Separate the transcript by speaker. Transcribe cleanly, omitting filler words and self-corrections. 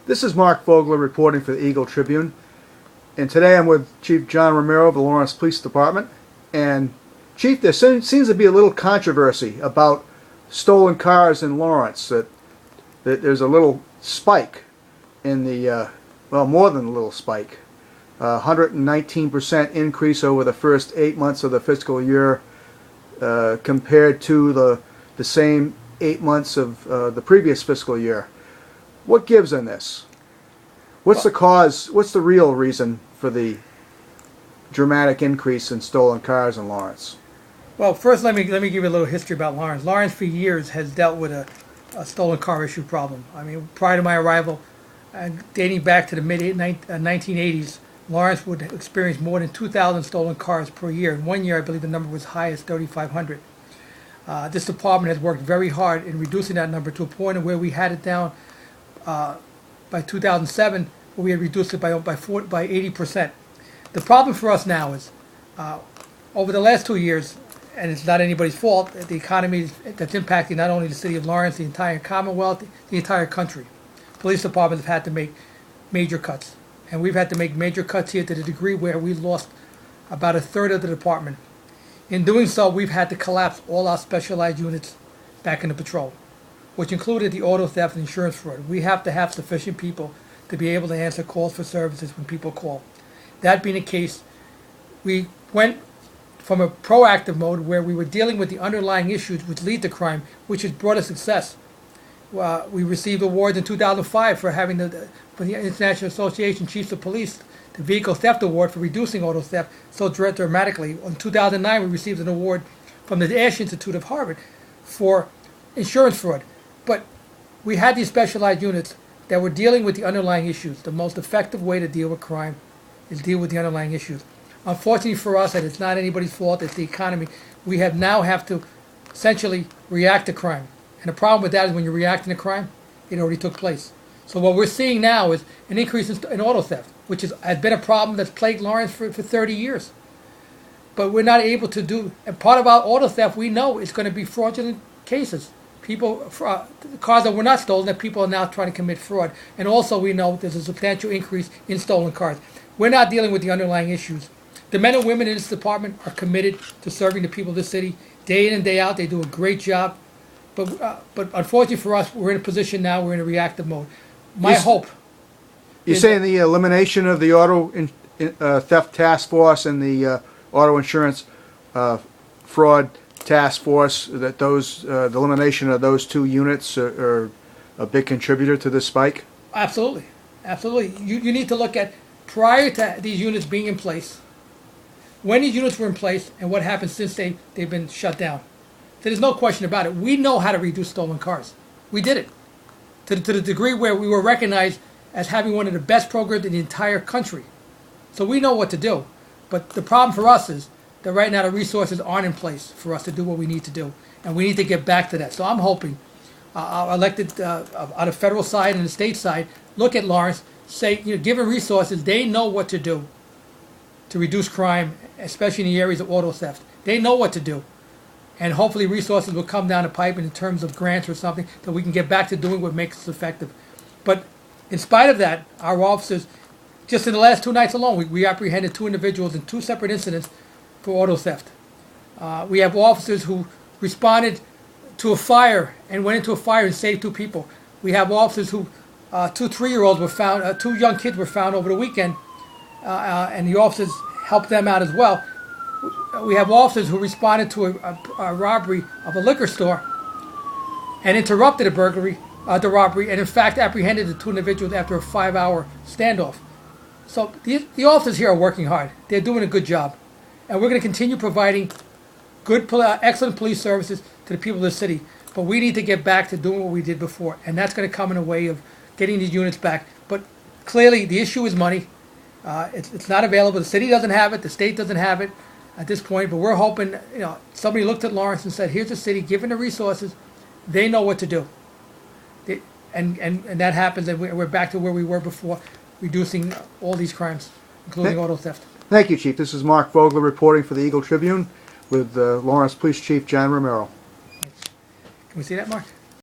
Speaker 1: This is Mark Vogler reporting for the Eagle Tribune, and today I'm with Chief John Romero of the Lawrence Police Department. And Chief, there seems to be a little controversy about stolen cars in Lawrence, that there's a little spike in the, well, more than a little spike, 119% increase over the first 8 months of the fiscal year compared to the same 8 months of the previous fiscal year. What gives in this? What's the cause? What's the real reason for the dramatic increase in stolen cars in Lawrence?
Speaker 2: Well, first let me give you a little history about Lawrence. Lawrence for years has dealt with a stolen car issue problem. I mean, prior to my arrival, dating back to the mid-1980s, Lawrence would experience more than 2,000 stolen cars per year. In 1 year, I believe the number was high as 3,500. This department has worked very hard in reducing that number to a point where we had it down by 2007, where we had reduced it by 80%. The problem for us now is, over the last 2 years, and it's not anybody's fault, the economy that's impacting not only the city of Lawrence, the entire Commonwealth, the entire country. Police departments have had to make major cuts. And we've had to make major cuts here to the degree where we lost about a third of the department. In doing so, we've had to collapse all our specialized units back into patrol, which included the auto theft and insurance fraud. We have to have sufficient people to be able to answer calls for services when people call. That being the case, we went from a proactive mode where we were dealing with the underlying issues which lead to crime, which has brought us success. We received awards in 2005 for having for the International Association of Chiefs of Police, the Vehicle Theft Award for reducing auto theft so dramatically. In 2009, we received an award from the Ash Institute of Harvard for insurance fraud. But we had these specialized units that were dealing with the underlying issues. The most effective way to deal with crime is deal with the underlying issues. Unfortunately for us, and it's not anybody's fault, it's the economy, we now have to essentially react to crime. And the problem with that is when you're reacting to crime, it already took place. So what we're seeing now is an increase in auto theft, which has been a problem that's plagued Lawrence for 30 years. But we're not able to do, and part of our auto theft we know is going to be fraudulent cases. Cars that were not stolen, that people are now trying to commit fraud. And also we know there's a substantial increase in stolen cars. We're not dealing with the underlying issues. The men and women in this department are committed to serving the people of this city day in and day out. They do a great job. But unfortunately for us, we're in a position now, we're in a reactive mode. My hope.
Speaker 1: You're saying the elimination of the auto theft task force and the auto insurance fraud task force, that the elimination of those two units are a big contributor to this spike? Absolutely.
Speaker 2: Absolutely. You need to look at, prior to these units being in place, when these units were in place and what happened since they've been shut down. So there's no question about it. We know how to reduce stolen cars. We did it to the degree where we were recognized as having one of the best programs in the entire country. So we know what to do. But the problem for us is that right now the resources aren't in place for us to do what we need to do. And we need to get back to that. So I'm hoping our elected on the federal side and the state side look at Lawrence, say, given resources, they know what to do to reduce crime, especially in the areas of auto theft. They know what to do. And hopefully resources will come down the pipe in terms of grants or something that we can get back to doing what makes us effective. But in spite of that, our officers, just in the last 2 nights alone, we apprehended 2 individuals in 2 separate incidents for auto theft. We have officers who responded to a fire and went into a fire and saved 2 people. We have officers who, 2 3-year-olds were found, 2 young kids were found over the weekend, and the officers helped them out as well. We have officers who responded to a robbery of a liquor store and interrupted the robbery, and in fact apprehended the 2 individuals after a 5-hour standoff. So the officers here are working hard. They're doing a good job. And we're going to continue providing excellent police services to the people of the city. But we need to get back to doing what we did before. And that's going to come in a way of getting these units back. But clearly the issue is money. It's not available. The city doesn't have it. The state doesn't have it at this point. But we're hoping, somebody looked at Lawrence and said, here's the city, given the resources, they know what to do. And that happens, and we're back to where we were before, reducing all these crimes, including auto theft.
Speaker 1: Thank you, Chief. This is Mark Vogler reporting for the Eagle Tribune with Lawrence Police Chief John Romero.
Speaker 2: Can we see that, Mark?